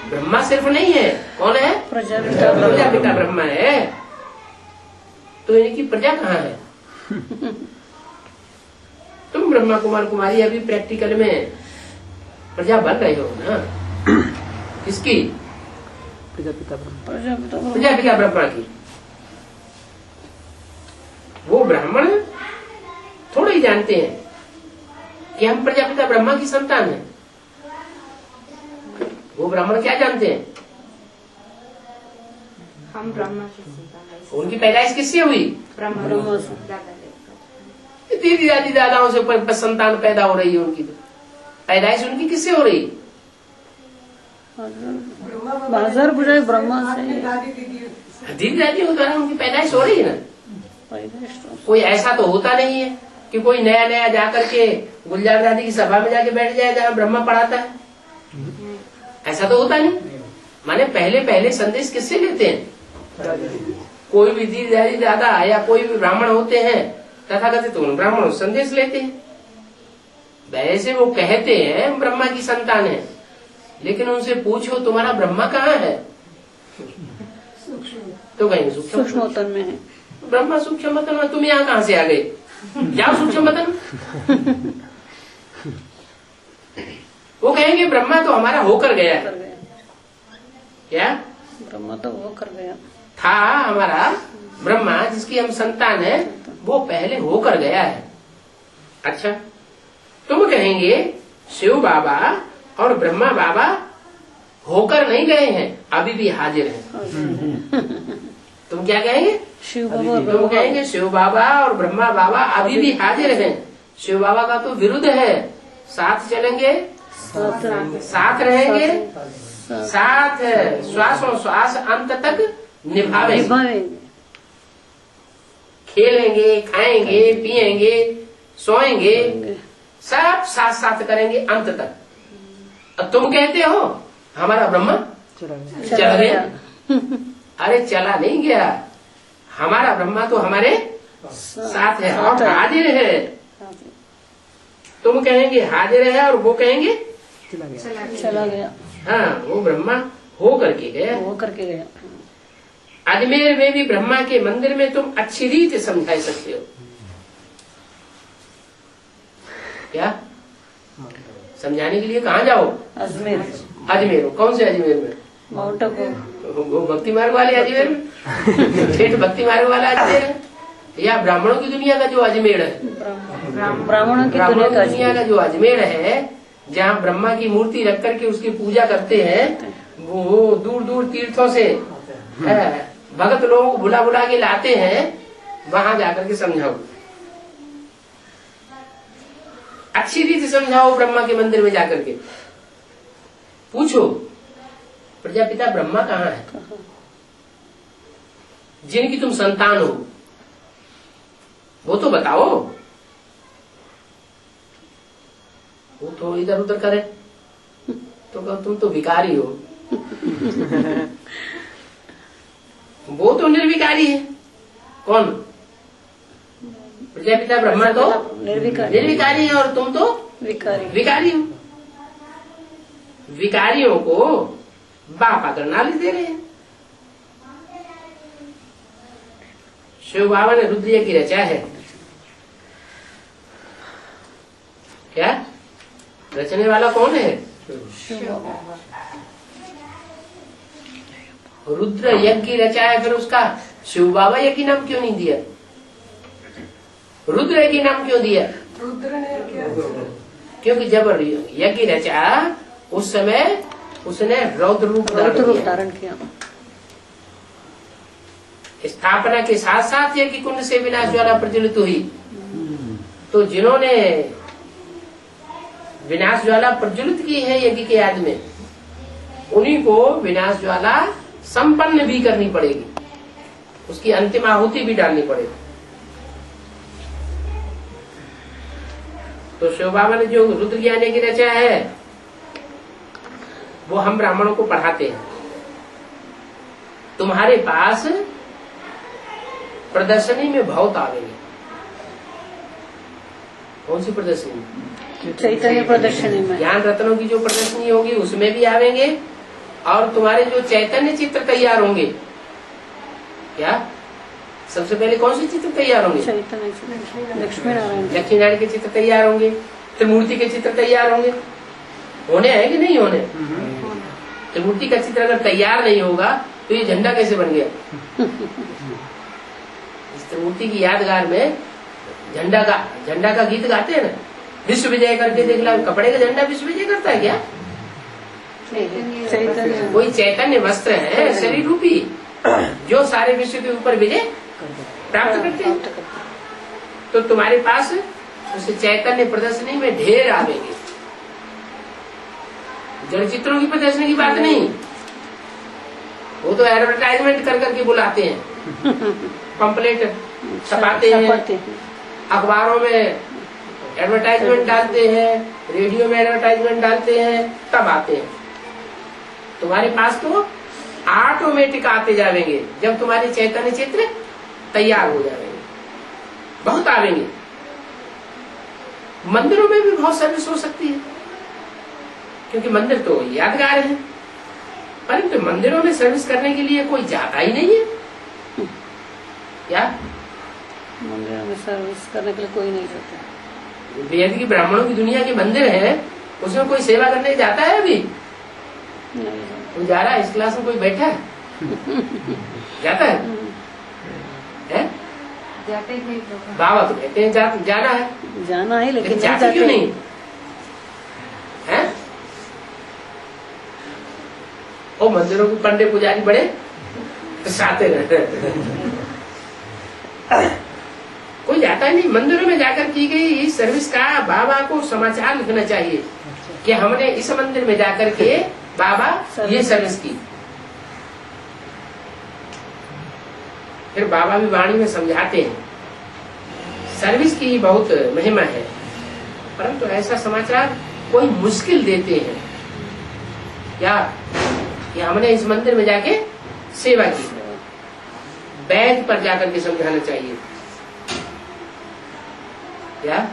ब्रह्मा सिर्फ नहीं है। कौन है? प्रजापिता ब्रह्मा है। तो इनकी प्रजा कहाँ है? तुम ब्रह्मा कुमार कुमारी अभी प्रैक्टिकल में प्रजा बन रहे हो ना। किसकी? प्रजापिता ब्रह्मा। प्रजापिता ब्रह्मा की। वो ब्राह्मण थोड़े ही जानते हैं कि हम प्रजापिता ब्रह्मा की संतान हैं। वो ब्राह्मण क्या जानते हैं? हम ब्रह्मा की संतान हैं। उनकी पैदाइश किससे हुई? ब्रह्मा ब्रह्मा से। दादा दीदी दादी दादाओं से संतान पैदा हो रही है। उनकी तो पैदाइश उनकी किससे हो रही? बाजार बुझाए ब्रह्मा से। दादी दीदी दीदी दादियों द्वारा उनकी पैदाइश हो रही है ना। कोई ऐसा तो होता नहीं है कि कोई नया नया जाकर के गुलजार दादी की सभा में जाके बैठ जाए जहाँ ब्रह्मा पढ़ाता है। ऐसा तो होता नहीं। माने पहले पहले संदेश किससे लेते हैं? कोई भी दीदी दादी दादा या कोई भी ब्राह्मण होते हैं तथाकथित तो ब्राह्मण संदेश लेते हैं। वैसे वो कहते हैं हम ब्रह्मा की संतान है, लेकिन उनसे पूछो तुम्हारा ब्रह्मा कहाँ है तो कहेंगे सूक्ष्मोत्तन में है। ब्रह्मा सूक्ष्म मतन में। तुम यहाँ कहाँ से आ गए? जाओ सूक्ष्म मतन। वो कहेंगे ब्रह्मा तो हमारा होकर गया है। कर गया क्या ब्रह्मा तो वो कर गया था? हमारा ब्रह्मा जिसकी हम संतान है वो पहले होकर गया है। अच्छा, तुम कहेंगे शिव बाबा और ब्रह्मा बाबा होकर नहीं गए हैं, अभी भी हाजिर हैं। तुम क्या कहेंगे? शिव बाबा और तुम ब्रह्मा कहेंगे शिव बाबा और ब्रह्मा बाबा अभी भी हाजिर हैं। शिव बाबा का तो विरुद्ध है, साथ चलेंगे, साथ रहेंगे, साथ श्वासों श्वास अंत तक निभावेंगे, निभाएंगे। खेलेंगे, खाएंगे, पिएंगे, सोएंगे, सब साथ साथ करेंगे अंत तक। अब तुम कहते हो हमारा ब्रह्मा चला गया। चला गया। अरे चला नहीं गया, हमारा ब्रह्मा तो हमारे साथ है और हाजिर है। तुम कहेंगे हाजिर है और वो कहेंगे चला गया। चला गया। हाँ, वो ब्रह्मा हो करके गया। वो करके गया। अजमेर में भी ब्रह्मा के मंदिर में तुम अच्छी रीत समझा सकते हो। क्या समझाने के लिए कहाँ जाओ? अजमेर अजमेर। कौन से अजमेर में? माउंट आबू। वो भक्ति मार्ग वाले अजमेर में? ठेठ भक्ति मार्ग वाला अजमेर है या ब्राह्मणों की दुनिया का जो अजमेर है? ब्राह्मणों की ब्राह्मणों दुनिया की दुनिया का जो अजमेर है, जहाँ ब्रह्मा की मूर्ति रख करके उसकी पूजा करते हैं, वो दूर दूर तीर्थों से भगत लोगों को बुला बुला के लाते हैं, वहां जाकर के समझाओ, अच्छी रीति समझाओ। ब्रह्मा के मंदिर में जाकर के पूछो प्रजापिता ब्रह्मा कहाँ है, जिनकी तुम संतान हो, वो तो बताओ। वो तो इधर उधर करे तो कहो तुम तो विकारी हो। वो तो निर्विकारी है। कौन? प्रजापिता ब्रह्मा तो निर्विकारी है और तुम तो विकारी हो। विकारियों को बाप आकर नालिश दे रहे हैं। शिव बाबा ने रुद्र की रचा है। क्या रचने वाला कौन है? रुद्र यज्ञ की रचा है, फिर उसका शिव बाबा यज्ञ नाम क्यों नहीं दिया? रुद्र यज्ञ नाम क्यों दिया? रुद्र ने क्या? क्योंकि जब यज्ञ रचा उस समय उसने रौद्र रूप धारण किया। स्थापना के साथ साथ यज्ञ कुंड से विनाश ज्वाला प्रज्वलित हुई। तो जिन्होंने विनाश ज्वाला प्रज्वलित की है यज्ञ के याद में, उन्हीं को विनाश ज्वाला संपन्न भी करनी पड़ेगी, उसकी अंतिम आहुति भी डालनी पड़ेगी। तो शिव बाबा ने जो रुद्र ज्ञान की रचा है वो हम ब्राह्मणों को पढ़ाते हैं। तुम्हारे पास प्रदर्शनी में बहुत आवेंगे। कौन सी प्रदर्शनी? चैतन्य प्रदर्शनी में ज्ञान रत्नों की जो प्रदर्शनी होगी उसमें भी आवेंगे, और तुम्हारे जो चैतन्य चित्र तैयार होंगे, क्या सबसे पहले कौन से चित्र तैयार होंगे? चैतन्य चित्र, लक्ष्मी नारायण जी। लक्ष्मी नारायण के चित्र तैयार होंगे, त्रिमूर्ति के चित्र तैयार होंगे। होने हैं कि नहीं होने? त्रिमूर्ति का चित्र अगर तैयार नहीं होगा तो ये झंडा कैसे बन गया? इस त्रिमूर्ति की यादगार में झंडा का गीत गाते हैं ना, विश्व विजय करके देख ला। कपड़े का झंडा विश्व विजय करता है क्या? चैतन्य कोई चैतन्य वस्त्र है शरीर रूपी जो सारे विश्व के ऊपर विजय प्राप्त करते हैं। तो तुम्हारे पास उस चैतन्य प्रदर्शनी में ढेर आवेंगे। जड़ चित्रों की प्रदर्शनी की बात नहीं, वो तो एडवर्टाइजमेंट कर करके बुलाते हैं, पंपलेट छपाते हैं, अखबारों में एडवर्टाइजमेंट डालते हैं, रेडियो में एडवर्टाइजमेंट डालते हैं, तब आते हैं। तुम्हारे पास तो ऑटोमेटिक आते जाएंगे जब तुम्हारे चैतन्य चित्र तैयार हो जाएंगे, बहुत आवेंगे। मंदिरों में भी बहुत सर्विस हो सकती है, क्योंकि मंदिर तो यादगार है, परंतु मंदिरों में सर्विस करने के लिए कोई जाता ही नहीं है। क्या मंदिर में सर्विस करने के लिए कोई नहीं जाता? वेद की ब्राह्मणों की दुनिया के मंदिर है, उसमें कोई सेवा करने जाता है? अभी नहीं जाता। कोई जा रहा है? इस क्लास में कोई बैठा है? जाता है? हैं? जाते हैं लोग। बाबा तो कहते हैं जाना है, जाना है लेकिन नहीं जाते क्यों नहीं है? ओ मंदिरों के पंडे पुजारी बड़े साते रहते हैं। कोई जाता ही नहीं। मंदिरों में जाकर की गई इस सर्विस का बाबा को समाचार लिखना चाहिए कि हमने इस मंदिर में जाकर के बाबा ये सर्विस की। फिर बाबा भी वाणी में समझाते हैं सर्विस की बहुत महिमा है, परंतु ऐसा समाचार कोई मुश्किल देते हैं क्या कि हमने इस मंदिर में जाके सेवा की। बैग पर जाकर के समझाना चाहिए क्या?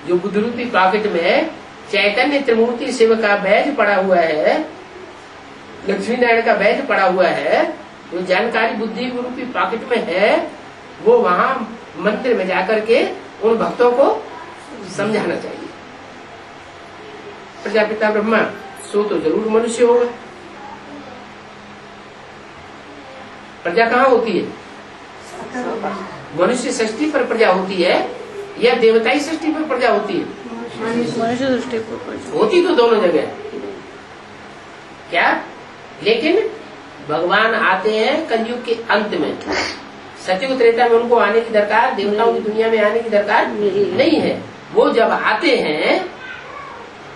जो बुद्धरूपी पॉकेट में चैतन्य त्रिमूर्ति शिव का बैज पड़ा हुआ है, लक्ष्मी नारायण का बैज पड़ा हुआ है, जो जानकारी बुद्धि रूपी पॉकेट में है, वो वहां मंदिर में जाकर के उन भक्तों को समझाना चाहिए। प्रजापिता ब्रह्मा सो तो जरूर मनुष्य होगा। प्रजा कहाँ होती है? मनुष्य सृष्टि पर प्रजा होती है या देवताई सृष्टि पर प्रजा होती है? मनुष्य दृष्टि पर होती तो दोनों जगह क्या, लेकिन भगवान आते हैं कलयुग के अंत में। सतयुग त्रेता में उनको आने की दरकार, देवताओं की दुनिया में आने की दरकार नहीं है। वो जब आते हैं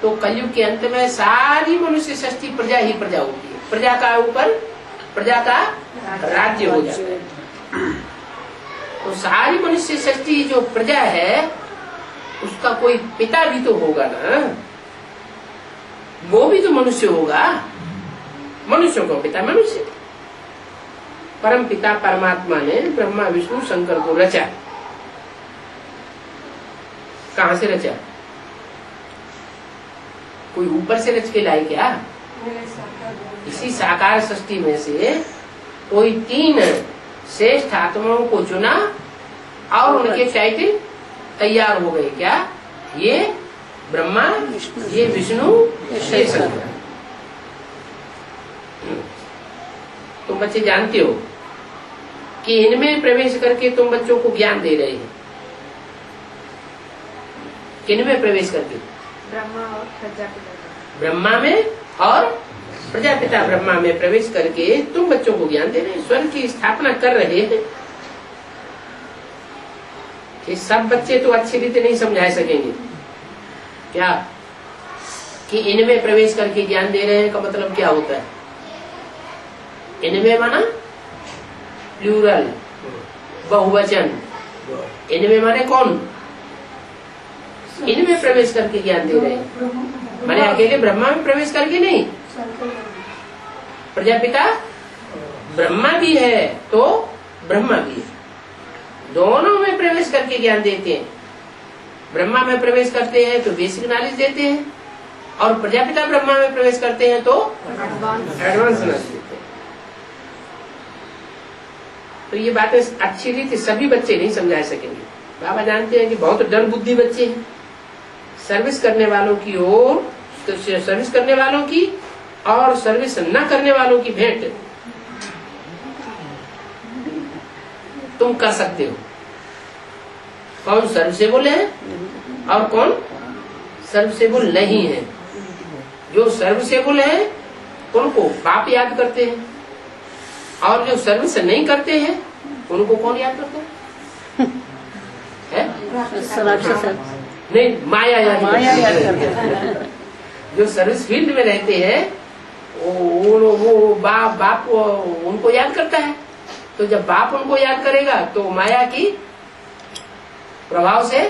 तो कलयुग के अंत में सारी मनुष्य सृष्टि प्रजा ही प्रजा होती है। प्रजा का ऊपर प्रजा का राज्य हो जाता है। तो सारी मनुष्य सृष्टि जो प्रजा है उसका कोई पिता भी तो होगा ना, वो भी तो मनुष्य होगा। मनुष्यों को पिता मनुष्य। परम पिता परमात्मा ने ब्रह्मा विष्णु शंकर को रचा। कहां से रचा? कोई ऊपर से रच के लाए क्या? इसी साकार सृष्टि में से कोई 3 श्रेष्ठ आत्माओं को चुना और उनके टाइटल तैयार हो गए। क्या? ये ब्रह्मा, ये विष्णु, ये शंकर। तुम बच्चे जानते हो कि इनमें प्रवेश करके तुम बच्चों को ज्ञान दे रहे हैं। किनमें प्रवेश करके? ब्रह्मा और प्रजापिता। ब्रह्मा में और प्रजापिता ब्रह्मा में प्रवेश करके तुम बच्चों को ज्ञान दे रहे हैं, स्वर्ग की स्थापना कर रहे हैं। ये सब बच्चे तो अच्छी रीति नहीं समझा सकेंगे क्या कि इनमें प्रवेश करके ज्ञान दे रहे हैं का मतलब क्या होता है? इनमें माना प्लूरल, बहुवचन। इनमें माने कौन? इनमें प्रवेश करके ज्ञान दे रहे हैं, माने अकेले ब्रह्मा में प्रवेश करके नहीं। प्रजापिता ब्रह्मा भी है तो ब्रह्मा भी है, दोनों में प्रवेश करके ज्ञान देते हैं। ब्रह्मा में प्रवेश करते हैं तो बेसिक नॉलेज देते हैं, और प्रजापिता ब्रह्मा में प्रवेश करते हैं तो एडवांस नॉलेज देते हैं। तो ये बातें अच्छी रीति सभी बच्चे नहीं समझा सकेंगे। बाबा जानते हैं कि बहुत डर बुद्धि बच्चे हैं। सर्विस करने वालों की ओर, तो सर्विस करने वालों की और सर्विस न करने वालों की भेंट तुम कर सकते हो। कौन सर्विसेबल है और कौन सर्विसेबल नहीं है। जो सर्विसेबल है उनको बाप याद करते हैं, और जो सर्विस नहीं करते हैं उनको कौन याद करता है? नहीं, माया याद करते हैं। जो सर्विस फील्ड में रहते हैं वो बाप उनको याद करता है। तो जब बाप उनको याद करेगा तो माया की प्रभाव से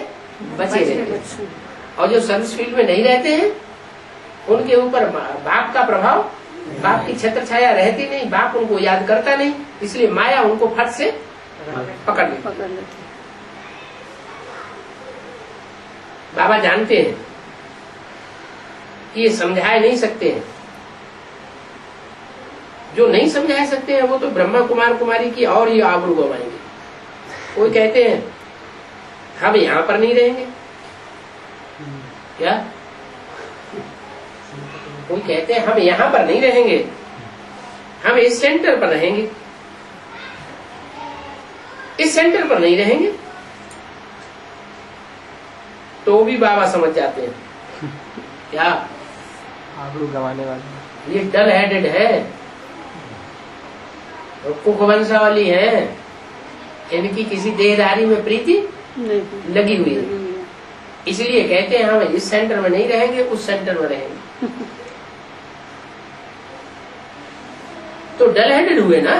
बचे रहते हैं। और जो सर्विस फील्ड में नहीं रहते हैं उनके ऊपर बाप का प्रभाव, बाप की छत्र छाया रहती नहीं, बाप उनको याद करता नहीं, इसलिए माया उनको फट से पकड़ लेती। बाबा जानते हैं कि ये समझाए नहीं सकते हैं। जो नहीं समझा सकते हैं वो तो ब्रह्मा कुमार कुमारी की और ही आबरू गवाएंगे। कोई कहते हैं हम यहाँ पर नहीं रहेंगे, क्या? कोई कहते हैं हम यहाँ पर नहीं रहेंगे, हम इस सेंटर पर रहेंगे, इस सेंटर पर नहीं रहेंगे। तो भी बाबा समझ जाते हैं क्या आबरू गवाने वाले ये डल हेडेड है, कुकवंशावली है, इनकी किसी देहदारी में प्रीति लगी हुई है। इसलिए कहते हैं हम इस सेंटर में नहीं रहेंगे, उस सेंटर में रहेंगे। तो डल हेडेड हुए ना।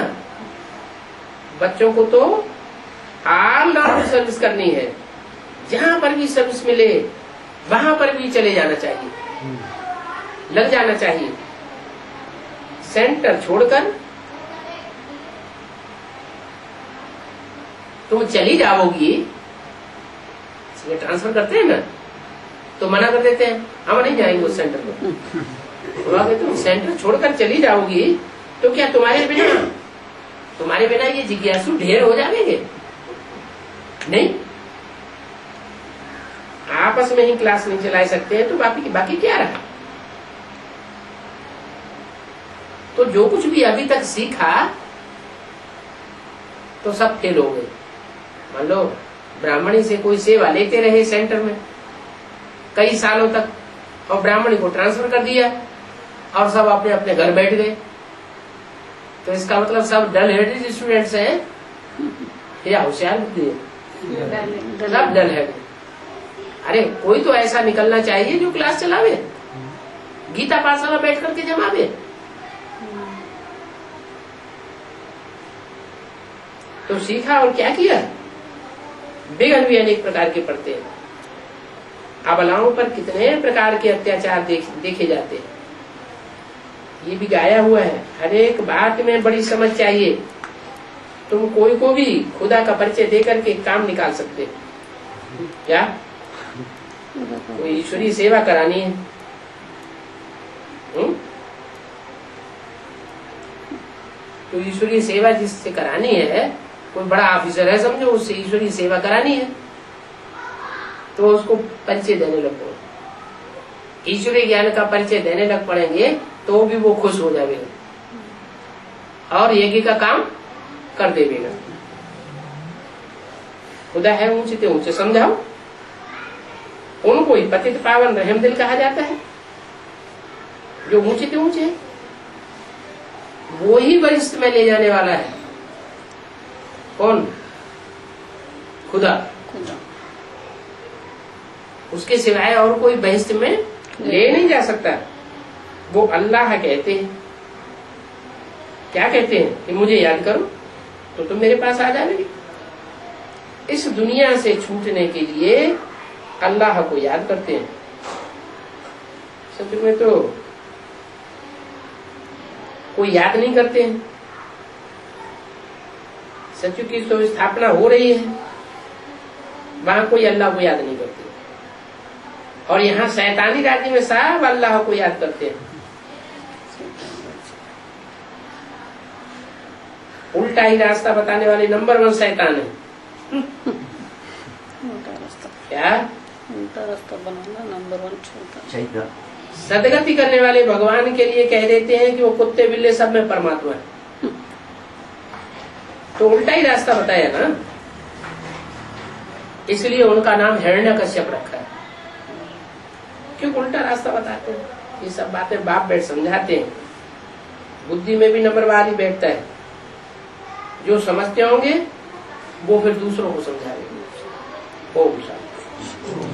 बच्चों को तो ऑल राउंड सर्विस करनी है। जहां पर भी सर्विस मिले वहां पर भी चले जाना चाहिए, लग जाना चाहिए। सेंटर छोड़कर तुम चली जाओगी, ट्रांसफर करते हैं ना तो मना कर देते हैं हम नहीं जाएंगे उस सेंटर में। तुम सेंटर छोड़कर चली जाओगी तो क्या तुम्हारे बिना ये जिज्ञासु ढेर हो जाएंगे? नहीं, आपस में ही क्लास नहीं चला सकते हैं तो बाकी क्या रहा? तो जो कुछ भी अभी तक सीखा तो सब फेल हो गए। मान लो ब्राह्मणी से कोई सेवा लेते रहे सेंटर में कई सालों तक, और ब्राह्मणी को ट्रांसफर कर दिया और सब अपने अपने घर बैठ गए। तो इसका मतलब सब डल हेडेड स्टूडेंट्स हैं या होशियार बुद्धि है? सब डल हेडेड। अरे कोई तो ऐसा निकलना चाहिए जो क्लास चलावे, गीता पाठशाला बैठ करके जमावे। तो सीखा और क्या किया? बेगन भी अनेक प्रकार के पड़ते हैं। अबलाओं पर कितने प्रकार के अत्याचार देखे जाते हैं, ये भी गाया हुआ है। हर एक बात में बड़ी समझ चाहिए। तुम कोई को भी खुदा का परिचय देकर के काम निकाल सकते हो। क्या कोई ईश्वरीय सेवा करानी है, तो ईश्वरीय सेवा जिससे करानी है, कोई बड़ा ऑफिसर है समझो, उससे ईश्वरीय सेवा करानी है तो उसको परिचय देने लग पड़ो। ईश्वरीय ज्ञान का परिचय देने लग पड़ेंगे तो भी वो खुश हो जाएगा और यज्ञ का काम कर देगा। खुदा है ऊंचे ते ऊंचे समझाओ। उनको ही पतित पावन रहमदिल कहा जाता है। जो ऊंचे ते ऊंचे है वो ही वरिष्ठ में ले जाने वाला है। कौन? खुदा। उसके सिवाय और कोई बहिष्ठ में ले नहीं जा सकता। वो अल्लाह कहते हैं। क्या कहते हैं कि मुझे याद करो तो तुम मेरे पास आ जाओगे। इस दुनिया से छूटने के लिए अल्लाह को याद करते हैं। सच में तो कोई याद नहीं करते हैं। सत्य की तो स्थापना हो रही है, वहां कोई अल्लाह को याद नहीं करते। और यहाँ शैतानी राज्य में सब अल्लाह को याद करते हैं। उल्टा ही रास्ता बताने वाले नंबर 1 शैतान है। उल्टा रास्ता, क्या उल्टा रास्ता बनाना नंबर 1 छोड़ता। सदगति करने वाले भगवान के लिए कह देते हैं कि वो कुत्ते बिल्ले सब में परमात्मा है, तो उल्टा ही रास्ता बताया ना, इसलिए उनका नाम हिरण्यकश्यप रखा है, क्यों उल्टा रास्ता बताते हैं। ये सब बातें बाप बैठ समझाते हैं, बुद्धि में भी नंबरवार ही बैठता है, जो समझते होंगे वो फिर दूसरों को समझाएंगे। ओम शांति।